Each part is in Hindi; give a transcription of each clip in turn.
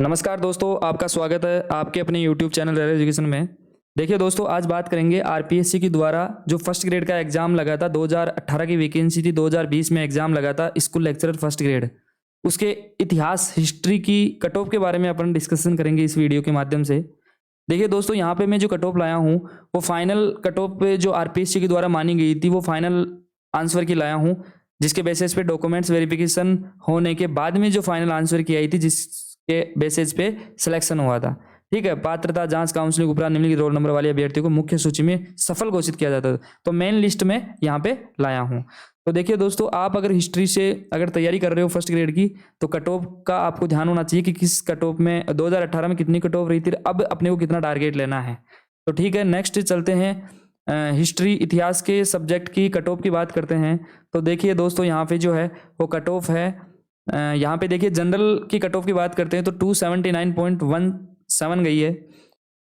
नमस्कार दोस्तों, आपका स्वागत है आपके अपने YouTube चैनल रेलवे एजुकेशन में। देखिए दोस्तों, आज बात करेंगे आरपीएससी के द्वारा जो फर्स्ट ग्रेड का एग्जाम लगा था। 2018 की वैकेंसी थी, 2020 में एग्जाम लगा था स्कूल लेक्चरर फर्स्ट ग्रेड। उसके इतिहास हिस्ट्री की कट ऑफ के बारे में अपन डिस्कशन करेंगे इस वीडियो के माध्यम से। देखिए दोस्तों, यहाँ पे मैं जो कट ऑफ लाया हूँ वो फाइनल कट ऑफ पे जो आरपीएससी के द्वारा मानी गई थी वो फाइनल आंसर की लाया हूँ, जिसके बेसिस पे डॉक्यूमेंट्स वेरिफिकेशन होने के बाद में जो फाइनल आंसर की आई थी जिसके बेसिस पे सिलेक्शन हुआ था। ठीक है, पात्रता जांच काउंसलिंग उपरांत निम्नलिखित रोल नंबर वाले अभ्यर्थियों को मुख्य सूची में सफल घोषित किया जाता था। तो मेन लिस्ट में यहाँ पे लाया हूँ। तो देखिए दोस्तों, आप अगर हिस्ट्री से अगर तैयारी कर रहे हो फर्स्ट ग्रेड की तो कट ऑफ का आपको ध्यान होना चाहिए कि किस कट ऑफ में 2018 में कितनी कट ऑफ रही थी, अब अपने को कितना टारगेट लेना है। तो ठीक है, नेक्स्ट चलते हैं हिस्ट्री इतिहास के सब्जेक्ट की कट ऑफ की बात करते हैं। तो देखिए दोस्तों, यहाँ पे जो है वो कट ऑफ है। यहाँ पे देखिए जनरल की कट ऑफ की बात करते हैं तो 279.17 गई है।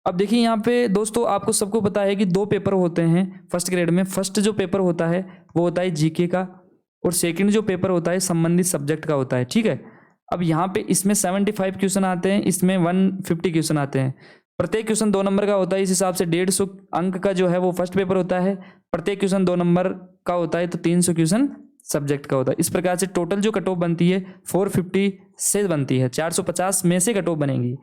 अब देखिए यहाँ पे दोस्तों, आपको सबको पता है कि दो पेपर होते हैं फर्स्ट ग्रेड में। फर्स्ट जो पेपर होता है वो होता है जीके का, और सेकंड जो पेपर होता है संबंधित सब्जेक्ट का होता है। ठीक है, अब यहाँ पे इसमें 75 क्वेश्चन आते हैं, इसमें 150 क्वेश्चन आते हैं। प्रत्येक क्वेश्चन 2 नंबर का होता है, इस हिसाब से 150 अंक का जो है वो फर्स्ट पेपर होता है। प्रत्येक क्वेश्चन 2 नंबर का होता है तो 300 क्वेश्चन सब्जेक्ट का होता है। इस प्रकार से टोटल जो कट ऑफ बनती है 450 से बनती है, 450 में से कट ऑफ बनेगी।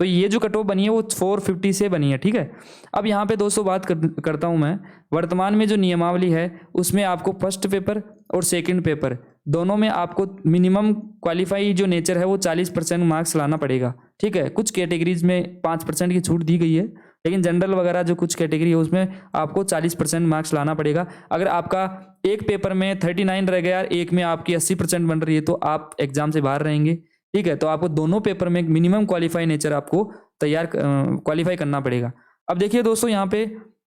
तो ये जो कट ऑफ बनी है वो 450 से बनी है। ठीक है, अब यहाँ पे दोस्तों बात करता हूँ मैं वर्तमान में जो नियमावली है उसमें आपको फर्स्ट पेपर और सेकंड पेपर दोनों में आपको मिनिमम क्वालिफाई जो नेचर है वो 40% मार्क्स लाना पड़ेगा। ठीक है, कुछ कैटेगरीज में 5% की छूट दी गई है, लेकिन जनरल वगैरह जो कुछ कैटेगरी है उसमें आपको 40% मार्क्स लाना पड़ेगा। अगर आपका एक पेपर में 39 रह गया, एक में आपकी 80% बन रही है तो आप एग्जाम से बाहर रहेंगे। ठीक है, तो आपको दोनों पेपर में मिनिमम क्वालिफाई नेचर आपको तैयार क्वालिफाई करना पड़ेगा। अब देखिए दोस्तों, यहाँ पे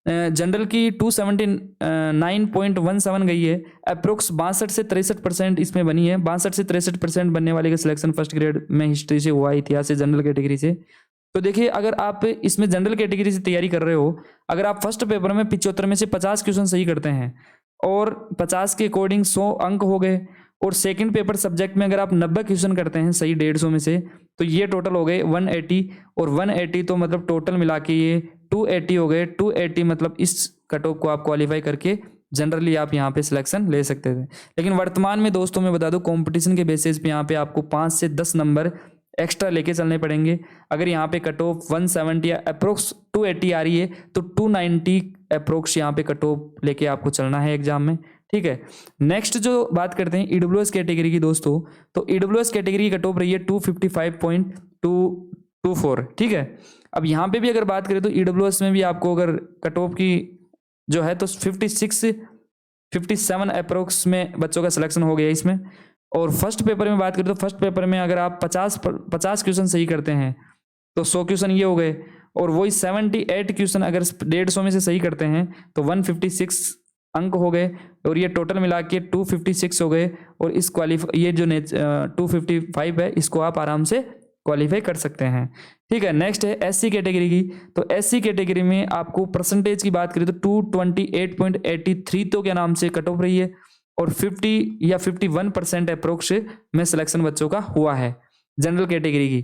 जनरल की 279.17 गई है। अप्रोक्स 62 से 63% इसमें बनी है। 62 से 63% बनने वाले का सिलेक्शन फर्स्ट ग्रेड में हिस्ट्री से हुआ, इतिहास से, जनरल कैटेगरी से। तो देखिए, अगर आप इसमें जनरल कैटेगरी से तैयारी कर रहे हो, अगर आप फर्स्ट पेपर में 75 में से 50 क्वेश्चन सही करते हैं और 50 के अकॉर्डिंग 100 अंक हो गए, और सेकंड पेपर सब्जेक्ट में अगर आप 90 क्वेश्चन करते हैं सही 150 में से, तो ये टोटल हो गए 180, और 180 तो मतलब टोटल मिला के ये 280 हो गए। 280 मतलब इस कट ऑफ को आप क्वालिफाई करके जनरली आप यहाँ पे सिलेक्शन ले सकते थे। लेकिन वर्तमान में दोस्तों मैं बता दूं, कंपटीशन के बेसिस पे यहाँ पे आपको 5 से 10 नंबर एक्स्ट्रा लेके चलने पड़ेंगे। अगर यहाँ पे कट ऑफ 170 या अप्रोक्स 280 आ रही है तो 290 अप्रोक्स यहाँ पे कट ऑफ लेके आपको चलना है एग्जाम में। ठीक है, नेक्स्ट जो बात करते हैं ईडब्ल्यूएस कैटेगरी की दोस्तों, तो ईडब्ल्यूएस कैटेगरी की कट ऑफ रही है 255.224। ठीक है, अब यहाँ पे भी अगर बात करें तो ईडब्ल्यूएस में भी आपको अगर कट ऑफ की जो है तो 57 अप्रोक्स में बच्चों का सिलेक्शन हो गया इसमें। और फर्स्ट पेपर में बात करें तो फर्स्ट पेपर में अगर आप 50 क्वेश्चन सही करते हैं तो 100 क्वेश्चन ये हो गए, और वही 78 क्वेश्चन अगर 150 में से सही करते हैं तो 156 अंक हो गए, और ये टोटल मिला के 256 हो गए। और इस ये जो 255 है इसको आप आराम से क्वालिफाई कर सकते हैं। ठीक है, नेक्स्ट है एससी कैटेगरी की। तो एससी कैटेगरी में आपको परसेंटेज की बात करें तो 228.83 तो क्या नाम से कट ऑफ रही है, और 50 या 51% अप्रोक्स में सिलेक्शन बच्चों का हुआ है जनरल कैटेगरी की।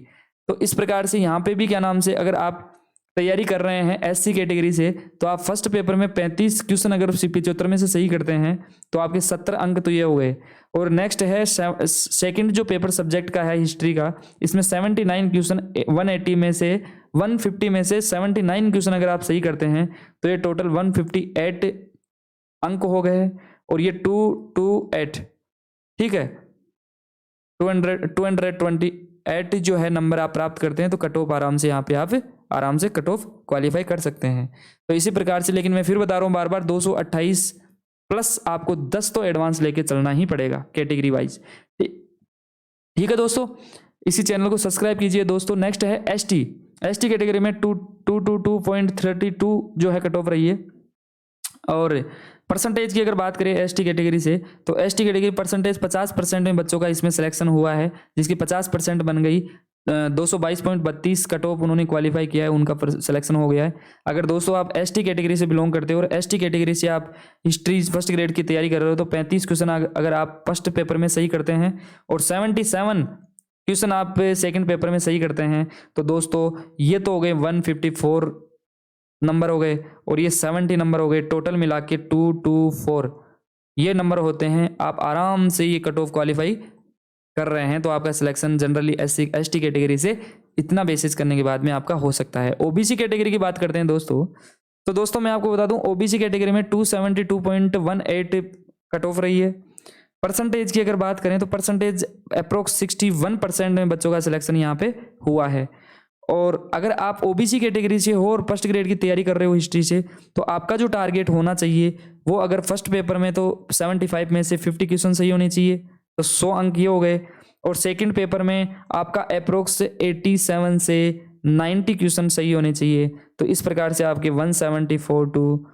तो इस प्रकार से यहाँ पे भी क्या नाम से अगर आप तैयारी कर रहे हैं एससी कैटेगरी से तो आप फर्स्ट पेपर में 35 क्वेश्चन अगर 75 में से सही करते हैं तो आपके 70 अंक तो ये हो गए। और नेक्स्ट है सेकंड जो पेपर सब्जेक्ट का है हिस्ट्री का, इसमें 79 क्वेश्चन 180 में से 150 में से 79 क्वेश्चन अगर आप सही करते हैं तो ये टोटल 158 अंक हो गए, और ये 228। ठीक है, 228 जो है नंबर आप प्राप्त करते हैं तो कट ऑफ आराम से यहाँ पे आप आराम से कट ऑफ क्वालिफाई कर सकते हैं। तो इसी प्रकार से, लेकिन मैं फिर बता रहा हूँ बार बार, 228 प्लस आपको 10 तो एडवांस लेके चलना ही पड़ेगा कैटेगरी वाइज। ठीक है दोस्तों, इसी चैनल को सब्सक्राइब कीजिए दोस्तों। नेक्स्ट है एसटी कैटेगरी में 222.32 जो है कट ऑफ रही है। और परसेंटेज की अगर बात करें एसटी कैटेगरी से तो एसटी कैटेगरी परसेंटेज 50% में बच्चों का इसमें सिलेक्शन हुआ है, जिसकी 50% बन गई। 222.32 कट ऑफ उन्होंने क्वालिफाई किया है, उनका सिलेक्शन हो गया है। अगर दोस्तों आप एसटी कैटेगरी से बिलोंग करते हो और एसटी कैटेगरी से आप हिस्ट्री फर्स्ट ग्रेड की तैयारी कर रहे हो तो 35 क्वेश्चन अगर आप फर्स्ट पेपर में सही करते हैं और 77 क्वेश्चन आप सेकंड पेपर में सही करते हैं तो दोस्तों ये तो हो गए 154 नंबर हो गए और ये 70 नंबर हो गए, टोटल मिला के 224 ये नंबर होते हैं। आप आराम से ये कट ऑफ क्वालिफाई कर रहे हैं तो आपका सिलेक्शन जनरली SC/ST कैटेगरी से इतना बेसिस करने के बाद में आपका हो सकता है। OBC कैटेगरी की बात करते हैं दोस्तों, तो दोस्तों मैं आपको बता दूं OBC कैटेगरी में 272.18 कट ऑफ रही है। परसेंटेज की अगर बात करें तो परसेंटेज अप्रोक्स 61% में बच्चों का सिलेक्शन यहाँ पे हुआ है। और अगर आप OBC कैटेगरी से हो और फर्स्ट ग्रेड की तैयारी कर रहे हो हिस्ट्री से, तो आपका जो टारगेट होना चाहिए वो अगर फर्स्ट पेपर में तो 75 में से 50 क्वेश्चन सही होने चाहिए, तो 100 अंक ये हो गए। और सेकंड पेपर में आपका अप्रोक्स 87 से 90 क्वेश्चन सही होने चाहिए। तो इस प्रकार से आपके 174 टू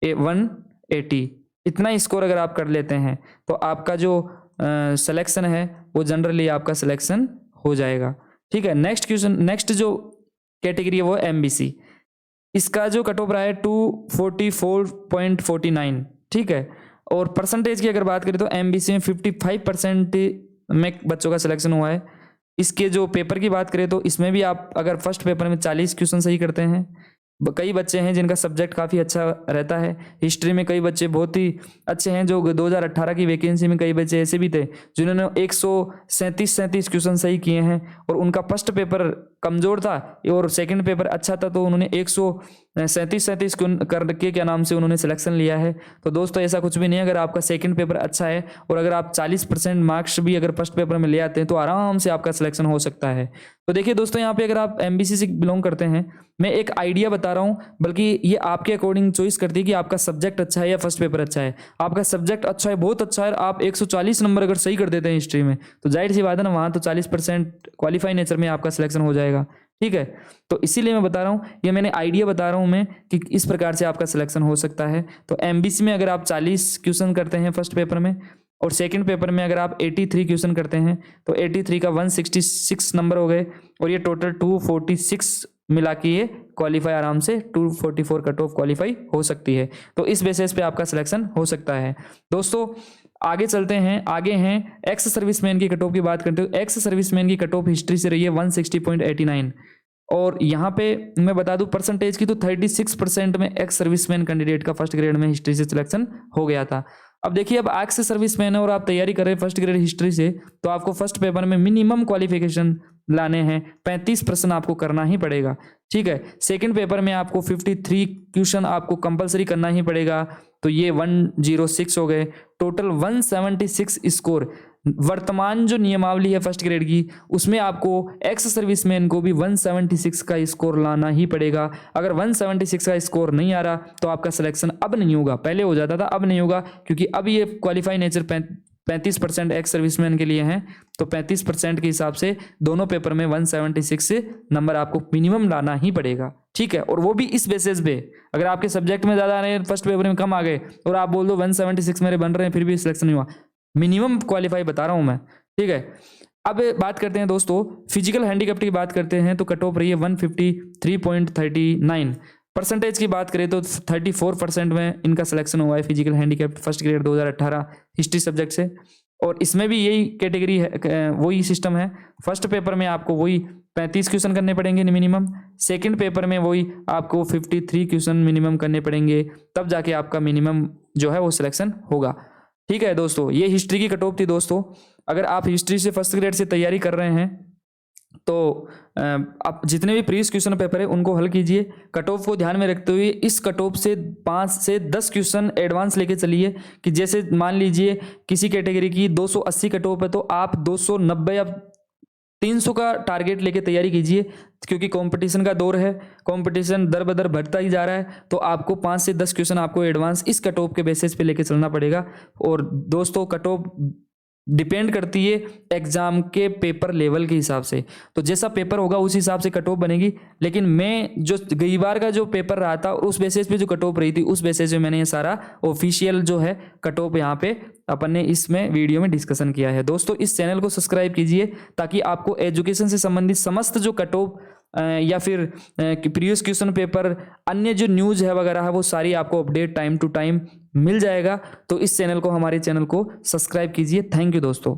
180 इतना स्कोर अगर आप कर लेते हैं तो आपका जो सिलेक्शन है वो जनरली आपका सिलेक्शन हो जाएगा। ठीक है, नेक्स्ट क्वेश्चन, नेक्स्ट जो कैटेगरी है वो MBC, इसका जो कट ऑफ रहा है 244.49। ठीक है, और परसेंटेज की अगर बात करें तो MBC में 55% में बच्चों का सिलेक्शन हुआ है। इसके जो पेपर की बात करें तो इसमें भी आप अगर फर्स्ट पेपर में 40 क्वेश्चन सही करते हैं, कई बच्चे हैं जिनका सब्जेक्ट काफ़ी अच्छा रहता है। हिस्ट्री में कई बच्चे बहुत ही अच्छे हैं, जो 2018 की वैकेंसी में कई बच्चे ऐसे भी थे जिन्होंने 137 क्वेश्चन सही किए हैं और उनका फर्स्ट पेपर कमज़ोर था और सेकंड पेपर अच्छा था, तो उन्होंने 137 करके क्या नाम से उन्होंने सिलेक्शन लिया है। तो दोस्तों ऐसा कुछ भी नहीं है, अगर आपका सेकंड पेपर अच्छा है और अगर आप 40% मार्क्स भी अगर फर्स्ट पेपर में ले आते हैं तो आराम से आपका सिलेक्शन हो सकता है। तो देखिए दोस्तों, यहाँ पे अगर आप MBC से बिलोंग करते हैं, मैं एक आइडिया बता रहा हूँ, बल्कि ये आपके अकॉर्डिंग चॉइस करती है कि आपका सब्जेक्ट अच्छा है या फर्स्ट पेपर अच्छा है। आपका सब्जेक्ट अच्छा है, बहुत अच्छा है, आप 140 नंबर अगर सही कर देते हैं हिस्ट्री में, तो जाहिर सी बात है ना, वहाँ तो 40% क्वालिफाई नेचर में आपका सिलेक्शन हो जाएगा। ठीक है, तो इसीलिए मैं बता रहा हूँ, ये मैंने आइडिया बता रहा हूँ मैं कि इस प्रकार से आपका सिलेक्शन हो सकता है। तो MBC में अगर आप 40 क्वेश्चन करते हैं फर्स्ट पेपर में और सेकंड पेपर में अगर आप 83 क्वेश्चन करते हैं तो 83 का 166 नंबर हो गए और ये टोटल 246 मिला के ये क्वालिफाई आराम से 244 कट ऑफ क्वालिफाई हो सकती है। तो इस बेसिस पे आपका सिलेक्शन हो सकता है। दोस्तों आगे चलते हैं, आगे हैं एक्स सर्विसमैन की कट ऑफ की बात करते हो। एक्स सर्विसमैन की कट ऑफ हिस्ट्री से रही है 160.89 और यहाँ पे मैं बता दूं परसेंटेज की तो 36% में एक्स सर्विसमैन कैंडिडेट का फर्स्ट ग्रेड में हिस्ट्री से सिलेक्शन हो गया था। अब देखिए, अब एक्स सर्विसमैन है और आप तैयारी कर रहे हैं फर्स्ट ग्रेड हिस्ट्री से, तो आपको फर्स्ट पेपर में मिनिमम क्वालिफिकेशन लाने हैं, 35% आपको करना ही पड़ेगा। ठीक है, सेकंड पेपर में आपको 53 क्वेश्चन आपको कंपलसरी करना ही पड़ेगा, तो ये 106 हो गए, टोटल 176 स्कोर। वर्तमान जो नियमावली है फर्स्ट ग्रेड की, उसमें आपको एक्स सर्विसमैन को भी 176 का स्कोर लाना ही पड़ेगा। अगर 176 का स्कोर नहीं आ रहा तो आपका सिलेक्शन अब नहीं होगा, पहले हो जाता था, अब नहीं होगा, क्योंकि अब ये क्वालिफाई नेचर 35% एक्स सर्विसमैन के लिए हैं। तो 35% के हिसाब से दोनों पेपर में 176 से नंबर आपको मिनिमम लाना ही पड़ेगा। ठीक है, और वो भी इस बेसिस पे, अगर आपके सब्जेक्ट में ज़्यादा आ रहे हैं, फर्स्ट पेपर में कम आ गए और आप बोल दो 176 मेरे बन रहे हैं फिर भी सिलेक्शन नहीं हुआ, मिनिमम क्वालिफाई बता रहा हूँ मैं। ठीक है, अब बात करते हैं दोस्तों फिजिकल हैंडीकैप की बात करते हैं, तो कट ऑफ रही है 153.39। परसेंटेज की बात करें तो 34% में इनका सिलेक्शन हुआ है physical handicap first grade 2018 history subject से। और इसमें भी यही कैटेगरी है, वही सिस्टम है। फर्स्ट पेपर में आपको वही 35 क्वेश्चन करने पड़ेंगे मिनिमम, सेकंड पेपर में वही आपको 53 क्वेश्चन मिनिमम करने पड़ेंगे, तब जाके आपका मिनिमम जो है वो सिलेक्शन होगा। ठीक है दोस्तों, ये हिस्ट्री की कट ऑफ थी। दोस्तों अगर आप हिस्ट्री से फर्स्ट ग्रेड से तैयारी कर रहे हैं तो आप जितने भी प्रीवियस क्वेश्चन पेपर है उनको हल कीजिए, कट ऑफ को ध्यान में रखते हुए इस कट ऑफ से 5 से 10 क्वेश्चन एडवांस लेके चलिए। कि जैसे मान लीजिए किसी कैटेगरी की 280 कट ऑफ है तो आप 290 या 300 का टारगेट लेके तैयारी कीजिए, क्योंकि कंपटीशन का दौर है, कंपटीशन दर बदर बढ़ता ही जा रहा है। तो आपको 5 से 10 क्वेश्चन आपको एडवांस इस कट ऑफ के बेसिस पे लेके चलना पड़ेगा। और दोस्तों कट ऑफ डिपेंड करती है एग्जाम के पेपर लेवल के हिसाब से, तो जैसा पेपर होगा उस हिसाब से कट ऑफ बनेगी। लेकिन मैं जो गई बार का जो पेपर रहा था उस बेसिस पे जो कट ऑफ रही थी उस बेसिस पे मैंने ये सारा ऑफिशियल जो है कट ऑफ यहाँ पे अपन ने इसमें वीडियो में डिस्कशन किया है। दोस्तों इस चैनल को सब्सक्राइब कीजिए ताकि आपको एजुकेशन से संबंधित समस्त जो कट ऑफ या फिर प्रीवियस क्वेश्चन पेपर, अन्य जो न्यूज़ है वगैरह है, वो सारी आपको अपडेट टाइम टू टाइम मिल जाएगा। तो इस चैनल को, हमारे चैनल को सब्सक्राइब कीजिए। थैंक यू दोस्तों।